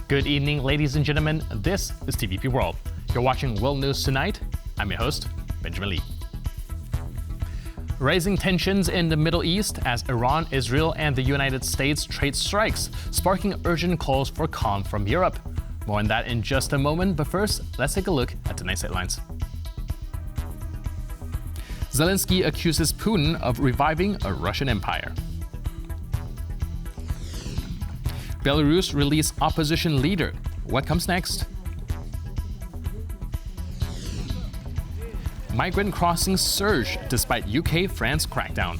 Good evening, ladies and gentlemen. This is TVP World. You're watching World News Tonight. I'm your host, Benjamin Lee. Raising tensions in the Middle East as Iran, Israel, and the United States trade strikes, sparking urgent calls for calm from Europe. More on that in just a moment, but first, let's take a look at tonight's headlines. Zelensky accuses Putin of reviving a Russian empire. Belarus released opposition leader. What comes next? Migrant crossings surge despite UK-France crackdown.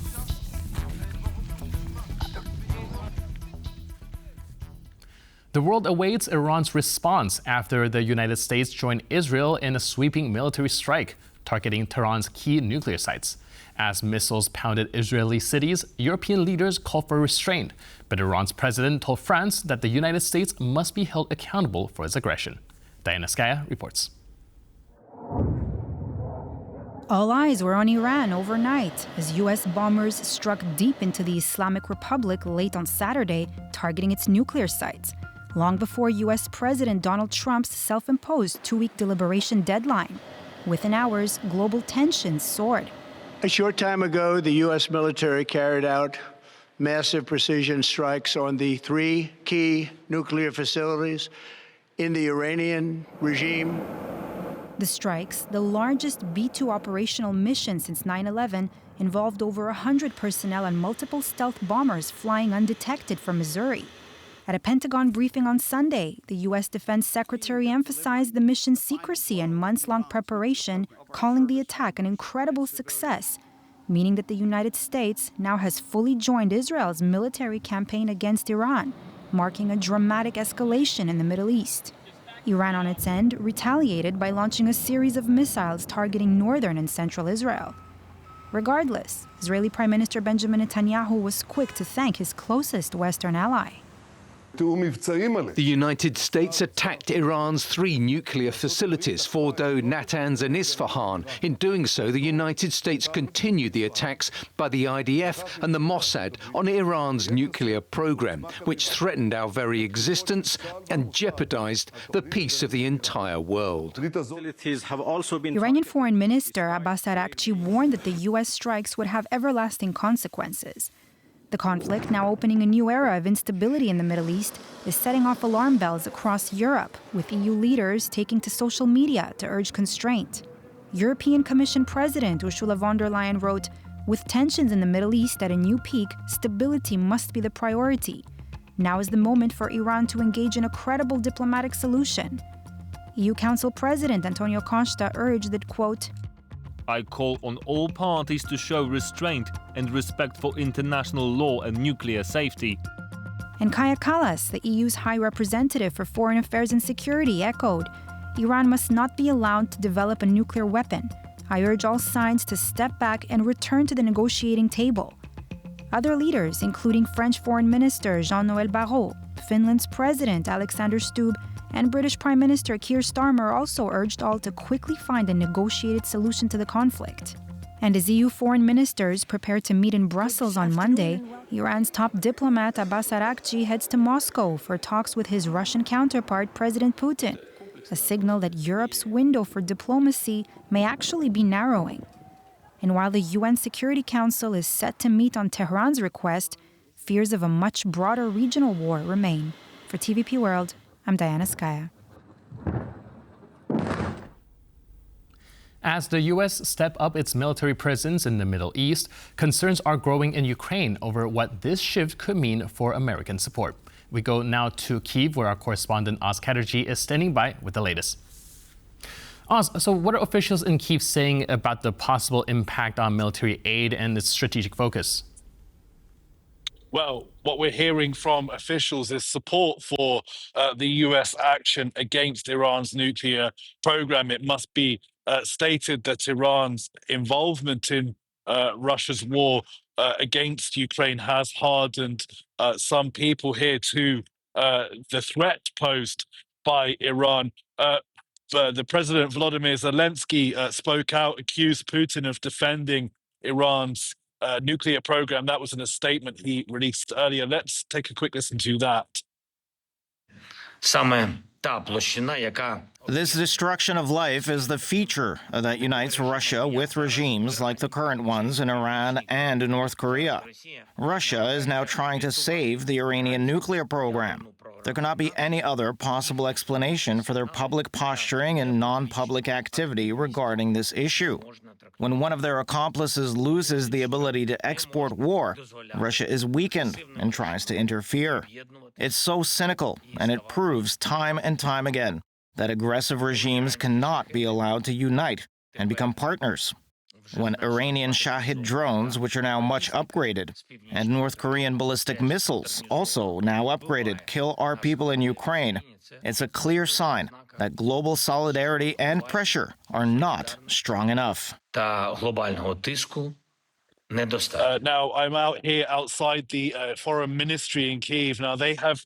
The world awaits Iran's response after the United States joined Israel in a sweeping military strike targeting Tehran's key nuclear sites. As missiles pounded Israeli cities, European leaders called for restraint, but Iran's president told France that the United States must be held accountable for its aggression. Diana Skaya reports. All eyes were on Iran overnight as U.S. bombers struck deep into the Islamic Republic late on Saturday, targeting its nuclear sites, long before U.S. President Donald Trump's self-imposed two-week deliberation deadline. Within hours, global tensions soared. A short time ago, the U.S. military carried out massive precision strikes on the three key nuclear facilities in the Iranian regime. The strikes, the largest B-2 operational mission since 9/11, involved over 100 personnel and multiple stealth bombers flying undetected from Missouri. At a Pentagon briefing on Sunday, the U.S. Defense Secretary emphasized the mission's secrecy and months-long preparation, calling the attack an incredible success, meaning that the United States now has fully joined Israel's military campaign against Iran, marking a dramatic escalation in the Middle East. Iran, on its end, retaliated by launching a series of missiles targeting northern and central Israel. Regardless, Israeli Prime Minister Benjamin Netanyahu was quick to thank his closest Western ally. The United States attacked Iran's three nuclear facilities, Fordo, Natanz and Isfahan. In doing so, the United States continued the attacks by the IDF and the Mossad on Iran's nuclear program, which threatened our very existence and jeopardized the peace of the entire world. Iranian Foreign Minister Abbas Araghchi warned that the U.S. strikes would have everlasting consequences. The conflict, now opening a new era of instability in the Middle East, is setting off alarm bells across Europe, with EU leaders taking to social media to urge constraint. European Commission President Ursula von der Leyen wrote, "With tensions in the Middle East at a new peak, stability must be the priority. Now is the moment for Iran to engage in a credible diplomatic solution." EU Council President Antonio Costa urged that, quote, "I call on all parties to show restraint and respect for international law and nuclear safety." And Kaja Kallas, the EU's High Representative for Foreign Affairs and Security, echoed, "Iran must not be allowed to develop a nuclear weapon. I urge all sides to step back and return to the negotiating table." Other leaders, including French Foreign Minister Jean-Noël Barrot, Finland's President Alexander Stubb, and British Prime Minister Keir Starmer also urged all to quickly find a negotiated solution to the conflict. And as EU foreign ministers prepare to meet in Brussels on Monday, Iran's top diplomat Abbas Araghchi heads to Moscow for talks with his Russian counterpart, President Putin, a signal that Europe's window for diplomacy may actually be narrowing. And while the UN Security Council is set to meet on Tehran's request, fears of a much broader regional war remain. For TVP World, I'm Diana Skaya. As the U.S. step up its military presence in the Middle East, concerns are growing in Ukraine over what this shift could mean for American support. We go now to Kyiv, where our correspondent Oz Chatterjee is standing by with the latest. Oz, so what are officials in Kyiv saying about the possible impact on military aid and its strategic focus? Well, what we're hearing from officials is support for the U.S. action against Iran's nuclear program. It must be stated that Iran's involvement in Russia's war against Ukraine has hardened some people here to the threat posed by Iran. The President Volodymyr Zelensky spoke out, accused Putin of defending Iran's nuclear program. That was in a statement he released earlier. Let's take a quick listen to that. саме та площина, яка This destruction of life is the feature that unites Russia with regimes like the current ones in Iran and North Korea. Russia is now trying to save the Iranian nuclear program. There cannot be any other possible explanation for their public posturing and non-public activity regarding this issue. When one of their accomplices loses the ability to export war, Russia is weakened and tries to interfere. It's so cynical, and it proves time and time again that aggressive regimes cannot be allowed to unite and become partners. When Iranian Shahid drones, which are now much upgraded, and North Korean ballistic missiles, also now upgraded, kill our people in Ukraine, it's a clear sign that global solidarity and pressure are not strong enough. та глобального тиску недостатньо. Now, I'm out here outside the foreign ministry in Kyiv. Now, they have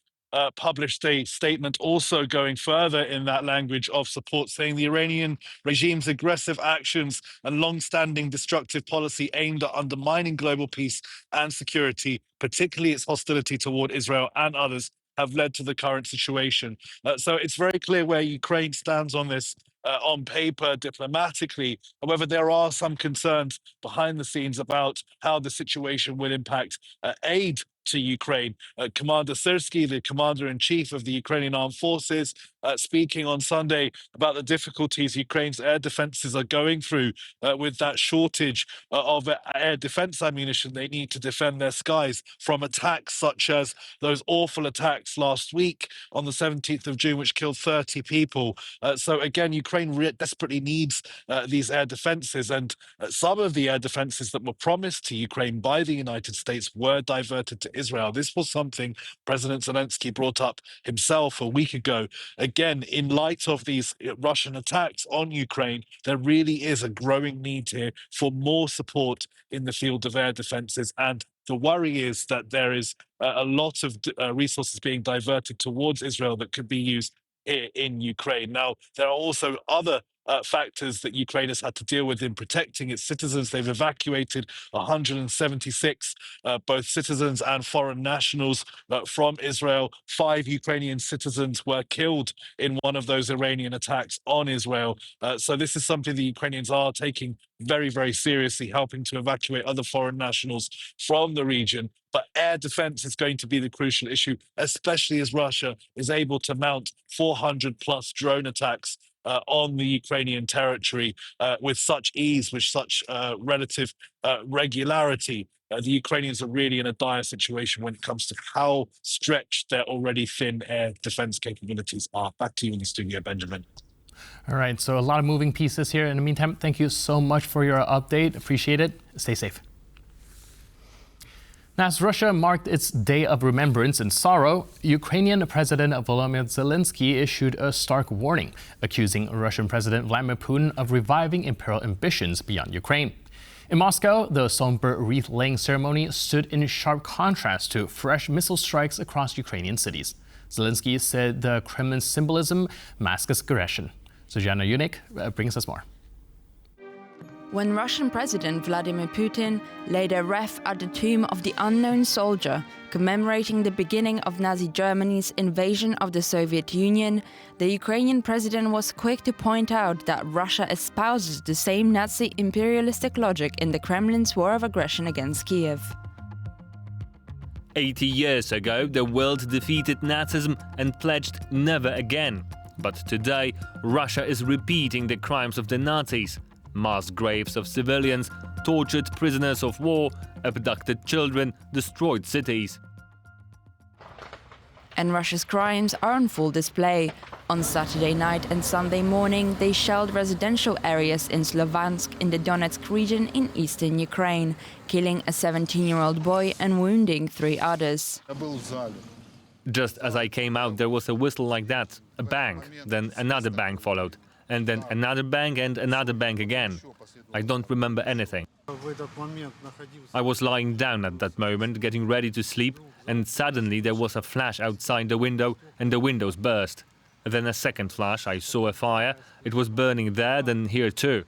published a statement also going further in that language of support, saying the Iranian regime's aggressive actions and long-standing destructive policy aimed at undermining global peace and security, particularly its hostility toward Israel and others, have led to the current situation. So it's very clear where Ukraine stands on this. On paper, diplomatically. However, there are some concerns behind the scenes about how the situation will impact aid to Ukraine. Commander Sirsky, the commander-in-chief of the Ukrainian Armed Forces, speaking on Sunday about the difficulties Ukraine's air defenses are going through with that shortage of air defense ammunition. They need to defend their skies from attacks such as those awful attacks last week on the 17th of June, which killed 30 people. So again, Ukraine desperately needs these air defenses, and some of the air defenses that were promised to Ukraine by the United States were diverted to Israel. This was something President Zelensky brought up himself a week ago. Again, in light of these Russian attacks on Ukraine, there really is a growing need here for more support in the field of air defenses. And the worry is that there is a lot of resources being diverted towards Israel that could be used in Ukraine. Now, there are also other factors that Ukraine has had to deal with in protecting its citizens. They've evacuated 176 both citizens and foreign nationals from Israel. 5 Ukrainian citizens were killed in one of those Iranian attacks on Israel. So this is something the Ukrainians are taking very, very seriously, helping to evacuate other foreign nationals from the region. But air defense is going to be the crucial issue, especially as Russia is able to mount 400 plus drone attacks on the Ukrainian territory with such ease, with such relative regularity. The Ukrainians are really in a dire situation when it comes to how stretched their already thin air defense capabilities are. Back to you in the studio, Benjamin. All right, so a lot of moving pieces here. In the meantime, thank you so much for your update. Appreciate it. Stay safe. Now, as Russia marked its Day of Remembrance and Sorrow, Ukrainian President Volodymyr Zelensky issued a stark warning, accusing Russian President Vladimir Putin of reviving imperial ambitions beyond Ukraine. In Moscow, the somber wreath-laying ceremony stood in sharp contrast to fresh missile strikes across Ukrainian cities. Zelensky said the Kremlin's symbolism masks aggression. Zuzana Yunik brings us more. When Russian President Vladimir Putin laid a wreath at the tomb of the unknown soldier, commemorating the beginning of Nazi Germany's invasion of the Soviet Union, the Ukrainian president was quick to point out that Russia espouses the same Nazi imperialistic logic in the Kremlin's war of aggression against Kiev. 80 years ago, the world defeated Nazism and pledged never again. But today, Russia is repeating the crimes of the Nazis. Mass graves of civilians, tortured prisoners of war, abducted children, destroyed cities. And Russia's crimes are on full display. On Saturday night and Sunday morning, they shelled residential areas in Slovansk in the Donetsk region in eastern Ukraine, killing a 17-year-old boy and wounding 3 others. Just as I came out, there was a whistle like that, a bang, then another bang followed. And then another bang and another bang again. I don't remember anything. I was lying down at that moment, getting ready to sleep, and suddenly there was a flash outside the window, and the windows burst. Then a second flash, I saw a fire. It was burning there, then here too.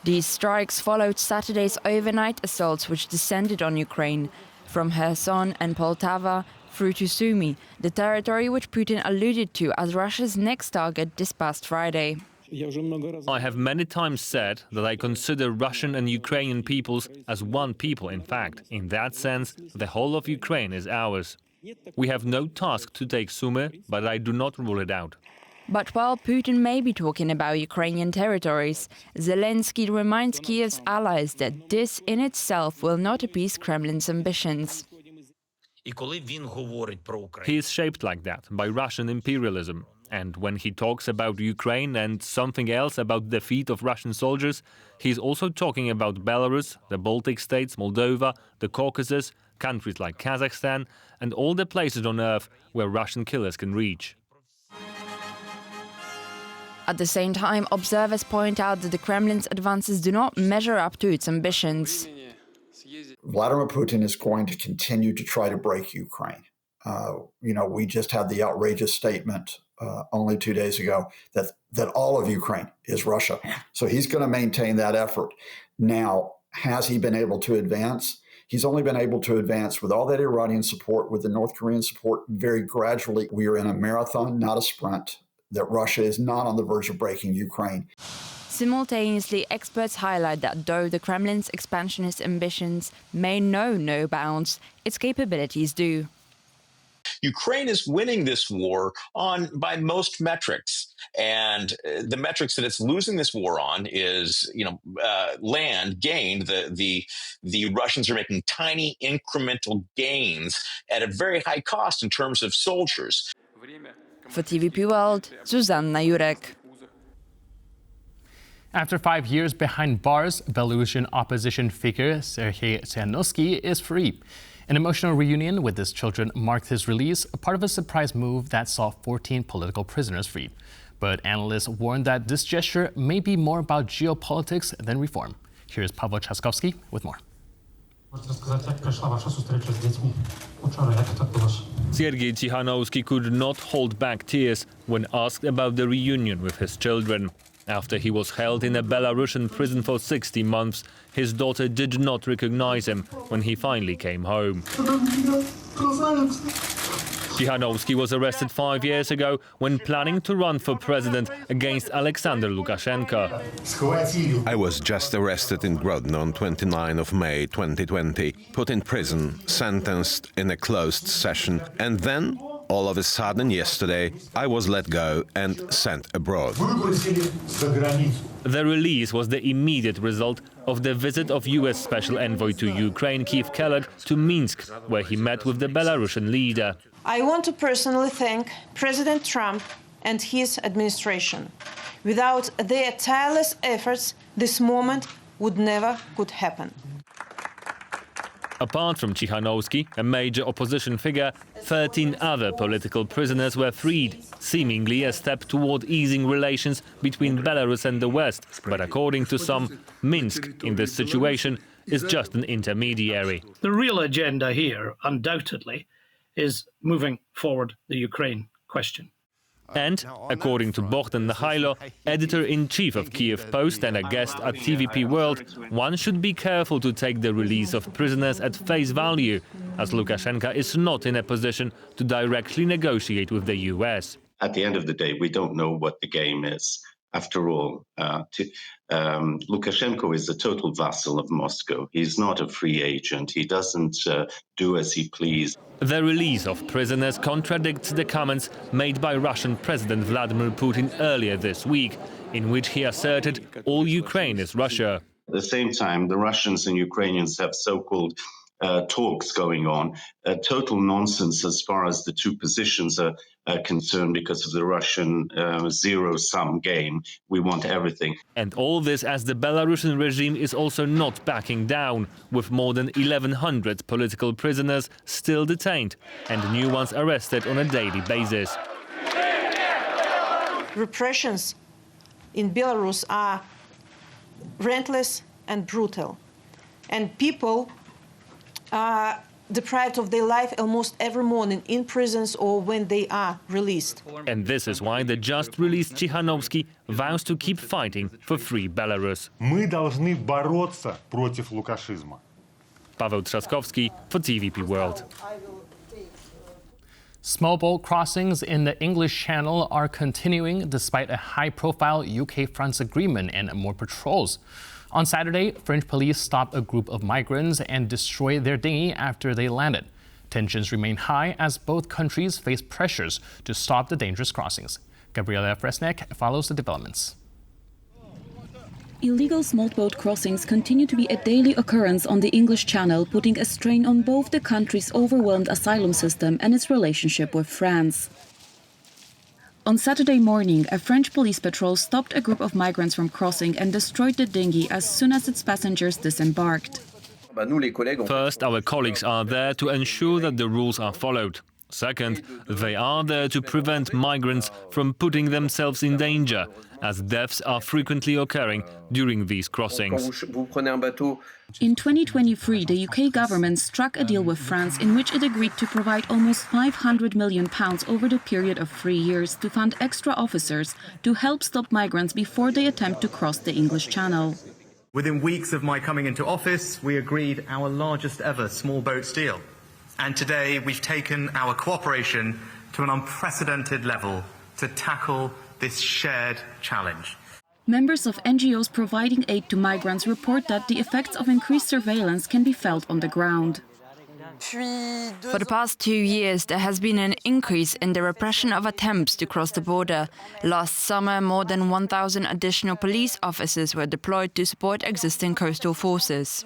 These strikes followed Saturday's overnight assaults which descended on Ukraine. From Kherson and Poltava, through to Sumy, the territory which Putin alluded to as Russia's next target this past Friday. I have many times said that I consider Russian and Ukrainian peoples as one people, in fact. In that sense, the whole of Ukraine is ours. We have no task to take Sumy, but I do not rule it out. But while Putin may be talking about Ukrainian territories, Zelensky reminds Kiev's allies that this in itself will not appease Kremlin's ambitions. He is shaped like that by Russian imperialism. And when he talks about Ukraine and something else about the defeat of Russian soldiers, he's also talking about Belarus, the Baltic states, Moldova, the Caucasus, countries like Kazakhstan, and all the places on earth where Russian killers can reach. At the same time, observers point out that the Kremlin's advances do not measure up to its ambitions. Vladimir Putin is going to continue to try to break Ukraine. We just had the outrageous statement only 2 days ago that all of Ukraine is Russia. So he's going to maintain that effort. Now, has he been able to advance? He's only been able to advance with all that Iranian support, with the North Korean support, very gradually. We are in a marathon, not a sprint, that Russia is not on the verge of breaking Ukraine. Simultaneously, experts highlight that though the Kremlin's expansionist ambitions may know no bounds, its capabilities do. Ukraine is winning this war by most metrics, and the metrics that it's losing this war on is, land gained. The Russians are making tiny incremental gains at a very high cost in terms of soldiers. For TVP World, Zuzanna Jurek. After 5 years behind bars, Belarusian opposition figure Siarhei Tsikhanouski is free. An emotional reunion with his children marked his release, part of a surprise move that saw 14 political prisoners freed. But analysts warn that this gesture may be more about geopolitics than reform. Here's Paweł Trzaskowski with more. Siarhei Tsikhanouski could not hold back tears when asked about the reunion with his children. After he was held in a Belarusian prison for 60 months, his daughter did not recognize him when he finally came home. Tsikhanouski was arrested 5 years ago when planning to run for president against Alexander Lukashenko. I was just arrested in Grodno on 29 of May 2020, put in prison, sentenced in a closed session, and then all of a sudden, yesterday, I was let go and sent abroad. The release was the immediate result of the visit of U.S. Special Envoy to Ukraine, Keith Kellogg, to Minsk, where he met with the Belarusian leader. I want to personally thank President Trump and his administration. Without their tireless efforts, this moment would never could happen. Apart from Tsikhanouski, a major opposition figure, 13 other political prisoners were freed, seemingly a step toward easing relations between Belarus and the West. But according to some, Minsk, in this situation, is just an intermediary. The real agenda here, undoubtedly, is moving forward the Ukraine question. And, according to Bogdan Nahaylo, editor-in-chief of Kiev Post and a guest at TVP World, one should be careful to take the release of prisoners at face value, as Lukashenko is not in a position to directly negotiate with the U.S. At the end of the day, we don't know what the game is. After all, Lukashenko is a total vassal of Moscow. He's not a free agent. He doesn't do as he pleases. The release of prisoners contradicts the comments made by Russian President Vladimir Putin earlier this week, in which he asserted all Ukraine is Russia. At the same time, the Russians and Ukrainians have so-called talks going on, total nonsense as far as the two positions are concerned because of the Russian zero-sum game. We want everything. And all this as the Belarusian regime is also not backing down, with more than 1,100 political prisoners still detained and new ones arrested on a daily basis. Repressions in Belarus are relentless and brutal, and people are deprived of their life almost every morning in prisons or when they are released. And this is why the just released Tsikhanouski vows to keep fighting for free Belarus. Мы должны бороться против лукашизма. Paweł Trzaskowski for TVP World. Small boat crossings in the English Channel are continuing despite a high-profile UK-France agreement and more patrols. On Saturday, French police stopped a group of migrants and destroyed their dinghy after they landed. Tensions remain high as both countries face pressures to stop the dangerous crossings. Gabriela Fresnek follows the developments. Illegal small boat crossings continue to be a daily occurrence on the English Channel, putting a strain on both the country's overwhelmed asylum system and its relationship with France. On Saturday morning, a French police patrol stopped a group of migrants from crossing and destroyed the dinghy as soon as its passengers disembarked. First, our colleagues are there to ensure that the rules are followed. Second, they are there to prevent migrants from putting themselves in danger, as deaths are frequently occurring during these crossings. In 2023, the UK government struck a deal with France in which it agreed to provide almost £500 million over the period of 3 years to fund extra officers to help stop migrants before they attempt to cross the English Channel. Within weeks of my coming into office, we agreed our largest ever small boats deal. And today we've taken our cooperation to an unprecedented level to tackle this shared challenge. Members of NGOs providing aid to migrants report that the effects of increased surveillance can be felt on the ground. For the past 2 years, there has been an increase in the repression of attempts to cross the border. Last summer, more than 1,000 additional police officers were deployed to support existing coastal forces.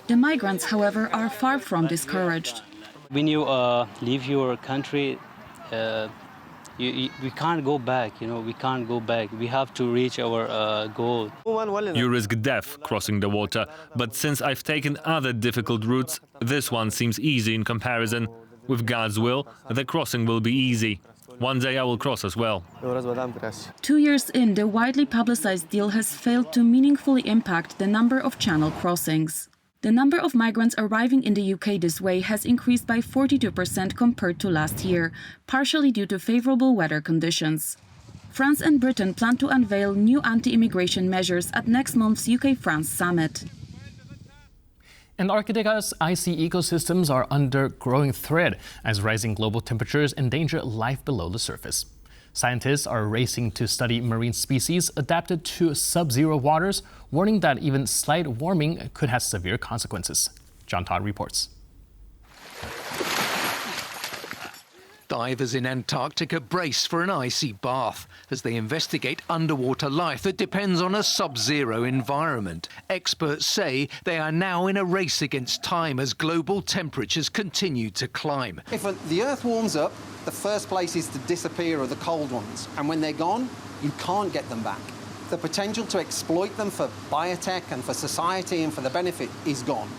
The migrants, however, are far from discouraged. When you leave your country, we can't go back, we can't go back. We have to reach our goal. You risk death crossing the water, but since I've taken other difficult routes, this one seems easy in comparison. With God's will, the crossing will be easy. One day I will cross as well. 2 years in, the widely publicized deal has failed to meaningfully impact the number of channel crossings. The number of migrants arriving in the UK this way has increased by 42% compared to last year, partially due to favorable weather conditions. France and Britain plan to unveil new anti-immigration measures at next month's UK-France summit. Antarctica's icy ecosystems are under growing threat as rising global temperatures endanger life below the surface. Scientists are racing to study marine species adapted to sub-zero waters, warning that even slight warming could have severe consequences. John Todd reports. Divers in Antarctica brace for an icy bath as they investigate underwater life that depends on a sub-zero environment. Experts say they are now in a race against time as global temperatures continue to climb. If the Earth warms up, the first places to disappear are the cold ones, and when they're gone, you can't get them back. The potential to exploit them for biotech and for society and for the benefit is gone.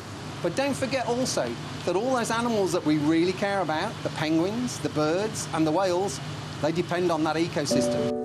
But don't forget also that all those animals that we really care about, the penguins, the birds and the whales, they depend on that ecosystem.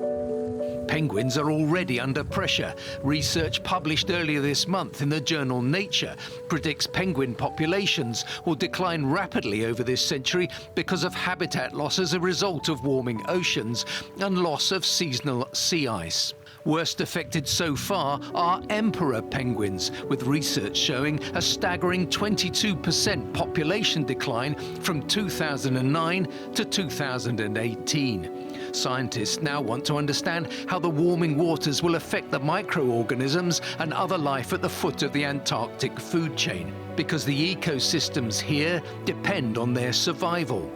Penguins are already under pressure. Research published earlier this month in the journal Nature predicts penguin populations will decline rapidly over this century because of habitat loss as a result of warming oceans and loss of seasonal sea ice. Worst affected so far are emperor penguins, with research showing a staggering 22% population decline from 2009 to 2018. Scientists now want to understand how the warming waters will affect the microorganisms and other life at the foot of the Antarctic food chain, because the ecosystems here depend on their survival.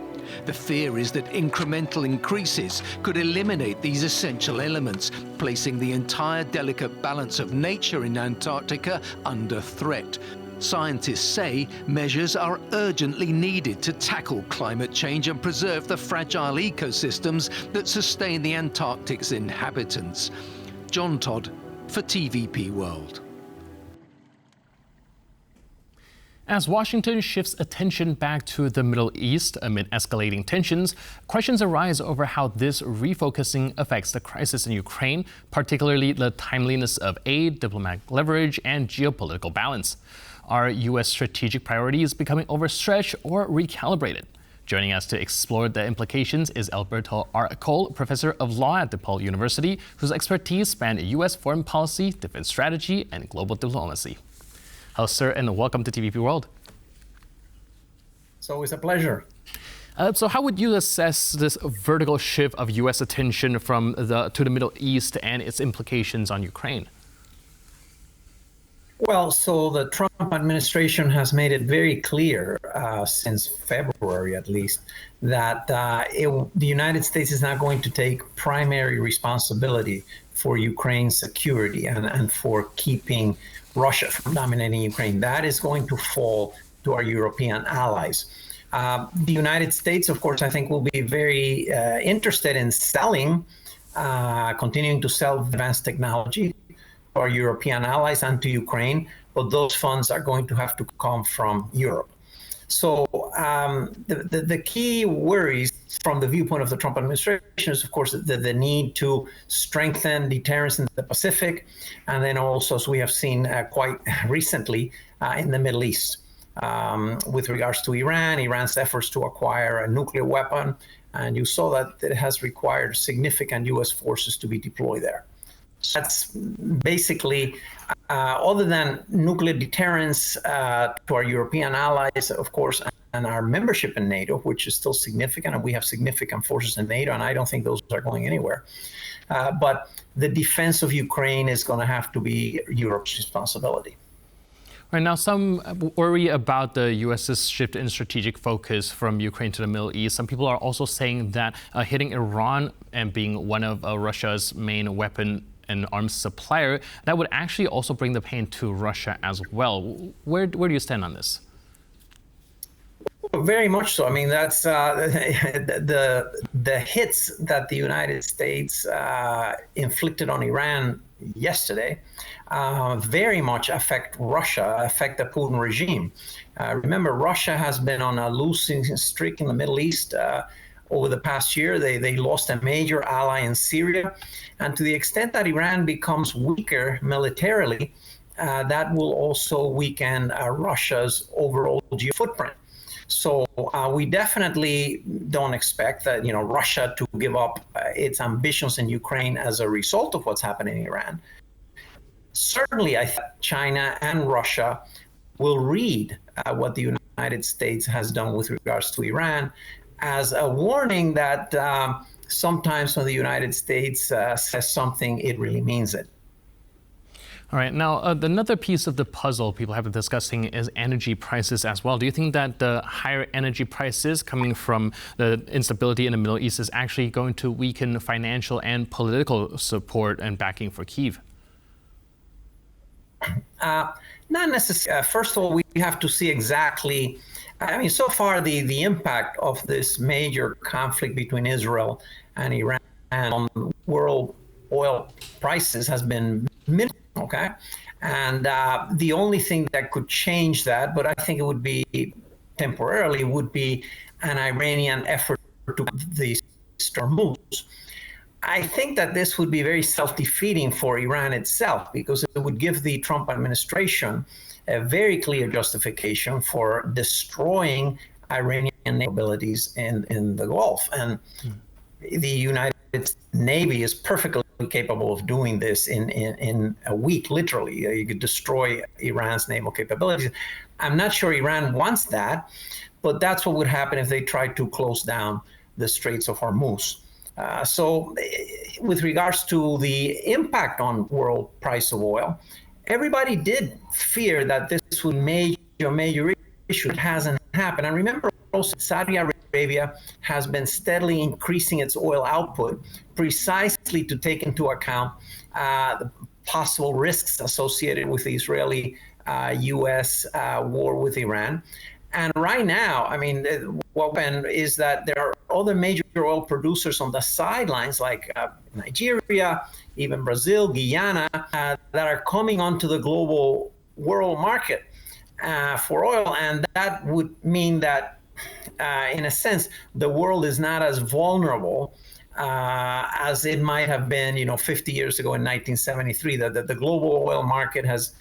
The fear is that incremental increases could eliminate these essential elements, placing the entire delicate balance of nature in Antarctica under threat. Scientists say measures are urgently needed to tackle climate change and preserve the fragile ecosystems that sustain the Antarctic's inhabitants. John Todd for TVP World. As Washington shifts attention back to the Middle East amid escalating tensions, questions arise over how this refocusing affects the crisis in Ukraine, particularly the timeliness of aid, diplomatic leverage, and geopolitical balance. Are U.S. strategic priorities becoming overstretched or recalibrated? Joining us to explore the implications is Alberto R. Cole, professor of law at DePaul University, whose expertise span U.S. foreign policy, defense strategy, and global diplomacy. Hello, sir, and welcome to TVP World. It's always a pleasure. So how would you assess this vertical shift of U.S. attention from to the Middle East and its implications on Ukraine? Well, so the Trump administration has made it very clear since February, at least, that the United States is not going to take primary responsibility for Ukraine's security and for keeping Russia from dominating Ukraine. That is going to fall to our European allies. The United States, of course, I think will be very interested in selling, continuing to sell advanced technology to our European allies and to Ukraine, but those funds are going to have to come from Europe. So the key worries from the viewpoint of the Trump administration is, of course, the need to strengthen deterrence in the Pacific, and then also, as we have seen quite recently, in the Middle East. With regards to Iran's efforts to acquire a nuclear weapon, and you saw that it has required significant U.S. forces to be deployed there. That's basically, other than nuclear deterrence to our European allies, of course, and our membership in NATO, which is still significant, and we have significant forces in NATO, and I don't think those are going anywhere. But the defense of Ukraine is going to have to be Europe's responsibility. Right now, some worry about the U.S.'s shift in strategic focus from Ukraine to the Middle East. Some people are also saying that hitting Iran and being one of Russia's main weapon and arms supplier, that would actually also bring the pain to Russia as well. Where do you stand on this? Very much so. I mean, that's the hits that the United States inflicted on Iran yesterday very much affect Russia, affect the Putin regime. Remember, Russia has been on a losing streak in the Middle East over the past year. They lost a major ally in Syria. And to the extent that Iran becomes weaker militarily, that will also weaken Russia's overall footprint. So we definitely don't expect that, Russia to give up its ambitions in Ukraine as a result of what's happening in Iran. Certainly, I think China and Russia will read what the United States has done with regards to Iran as a warning that sometimes when the United States says something, it really means it. All right. Now, another piece of the puzzle people have been discussing is energy prices as well. Do you think that the higher energy prices coming from the instability in the Middle East is actually going to weaken financial and political support and backing for Kyiv? Not necessarily. First of all, we have to see exactly. I mean, so far the impact of this major conflict between Israel and Iran on world oil prices has been minimal. Okay, and the only thing that could change that, but I think it would be temporarily, would be an Iranian effort to the moves. I think that this would be very self-defeating for Iran itself, because it would give the Trump administration a very clear justification for destroying Iranian abilities in the Gulf. And the United Navy is perfectly capable of doing this in a week, literally. You could destroy Iran's naval capabilities. I'm not sure Iran wants that, but that's what would happen if they tried to close down the Straits of Hormuz. So with regards to the impact on world price of oil, everybody did fear that this would major issue. It hasn't happened. And remember also, Saudi Arabia has been steadily increasing its oil output precisely to take into account the possible risks associated with the Israeli-U.S. war with Iran. And right now, I mean, what happened is that there are other major oil producers on the sidelines, like Nigeria, even Brazil, Guyana, that are coming onto the global world market for oil. And that would mean that, in a sense, the world is not as vulnerable as it might have been, 50 years ago in 1973. The global oil market has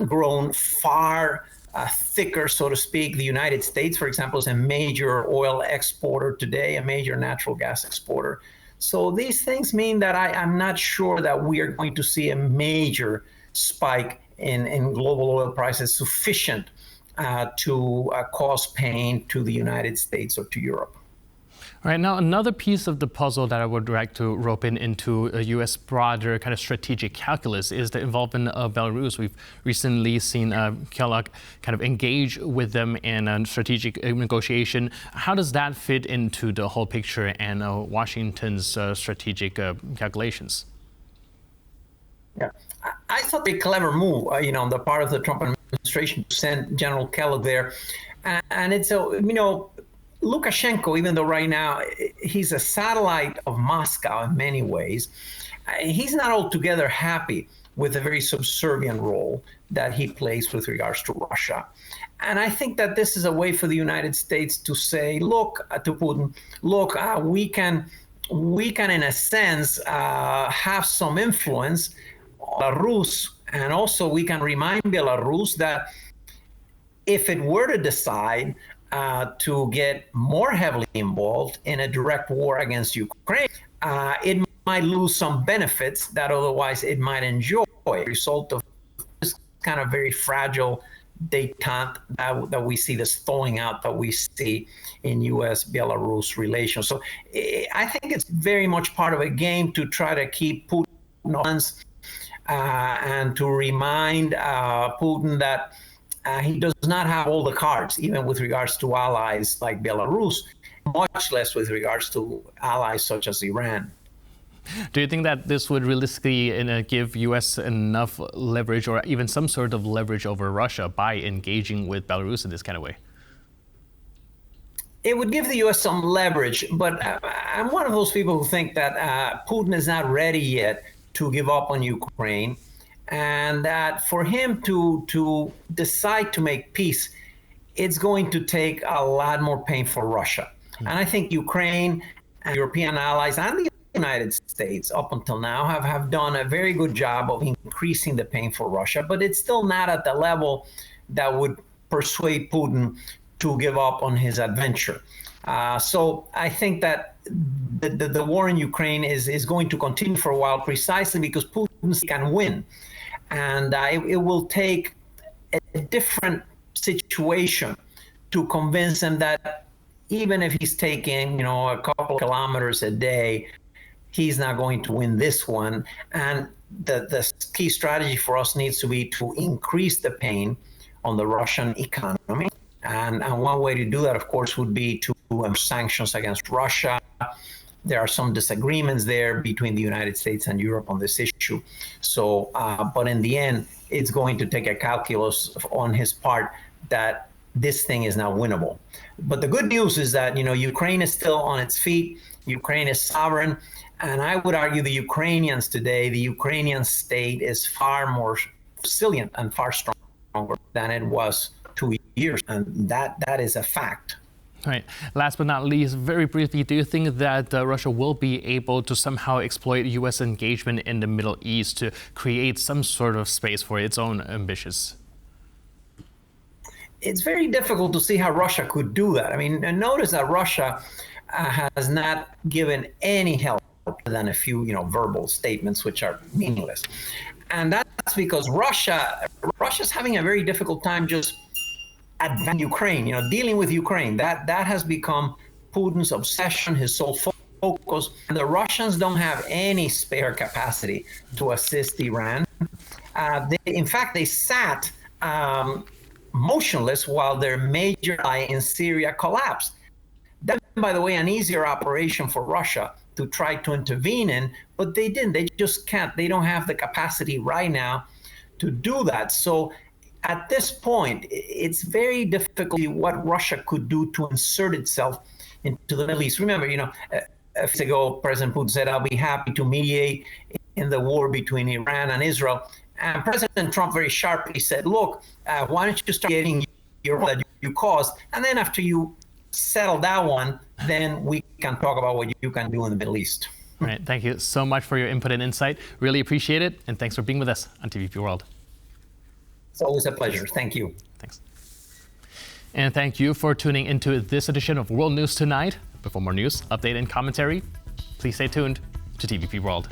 grown far thicker, so to speak. The United States, for example, is a major oil exporter today, a major natural gas exporter. So these things mean that I'm not sure that we are going to see a major spike in global oil prices sufficient to cause pain to the United States or to Europe. All right, now another piece of the puzzle that I would like to rope into a U.S. broader kind of strategic calculus is the involvement of Belarus. We've recently seen Kellogg kind of engage with them in a strategic negotiation. How does that fit into the whole picture and Washington's strategic calculations? Yeah, I thought a clever move, on the part of the Trump administration to send General Kellogg there. And it's Lukashenko, even though right now he's a satellite of Moscow in many ways, he's not altogether happy with the very subservient role that he plays with regards to Russia. And I think that this is a way for the United States to say, look, to Putin, look, we can, in a sense, have some influence on Belarus, and also we can remind Belarus that if it were to decide to get more heavily involved in a direct war against Ukraine, it might lose some benefits that otherwise it might enjoy as a result of this kind of very fragile détente that we see, this thawing out that we see in U.S. Belarus relations. So I think it's very much part of a game to try to keep Putin on and to remind Putin that he does not have all the cards, even with regards to allies like Belarus, much less with regards to allies such as Iran. Do you think that this would realistically give U.S. enough leverage or even some sort of leverage over Russia by engaging with Belarus in this kind of way? It would give the U.S. some leverage, but I'm one of those people who think that Putin is not ready yet to give up on Ukraine, and that for him to decide to make peace, it's going to take a lot more pain for Russia. And I think Ukraine and European allies and the United States up until now have done a very good job of increasing the pain for Russia, but it's still not at the level that would persuade Putin to give up on his adventure. So I think that the war in Ukraine is going to continue for a while precisely because Putin can win. And it will take a different situation to convince him that even if he's taking, a couple of kilometers a day, he's not going to win this one. And the key strategy for us needs to be to increase the pain on the Russian economy. And one way to do that, of course, would be to sanctions against Russia. There are some disagreements there between the United States and Europe on this issue. So, but in the end, it's going to take a calculus on his part that this thing is not winnable. But the good news is that, Ukraine is still on its feet. Ukraine is sovereign. And I would argue the Ukrainians today, the Ukrainian state is far more resilient and far stronger than it was 2 years. And that is a fact. All right. Last but not least, very briefly, do you think that Russia will be able to somehow exploit U.S. engagement in the Middle East to create some sort of space for its own ambitions? It's very difficult to see how Russia could do that. I mean, notice that Russia has not given any help other than a few, verbal statements, which are meaningless. And that's because Russia's having a very difficult time just advancing Ukraine, dealing with Ukraine. That has become Putin's obsession, his sole focus. And the Russians don't have any spare capacity to assist Iran. In fact, they sat motionless while their major ally in Syria collapsed. That, by the way, an easier operation for Russia to try to intervene in, but they didn't. They just can't. They don't have the capacity right now to do that. So at this point, it's very difficult what Russia could do to insert itself into the Middle East. Remember, a few days ago, President Putin said, I'll be happy to mediate in the war between Iran and Israel. And President Trump very sharply said, look, why don't you start getting your own that you caused? And then after you settle that one, then we can talk about what you can do in the Middle East. All right. Thank you so much for your input and insight. Really appreciate it. And thanks for being with us on TVP World. It's always a pleasure. Thank you. Thanks. And thank you for tuning into this edition of World News Tonight. But for more news, update, and commentary, please stay tuned to TVP World.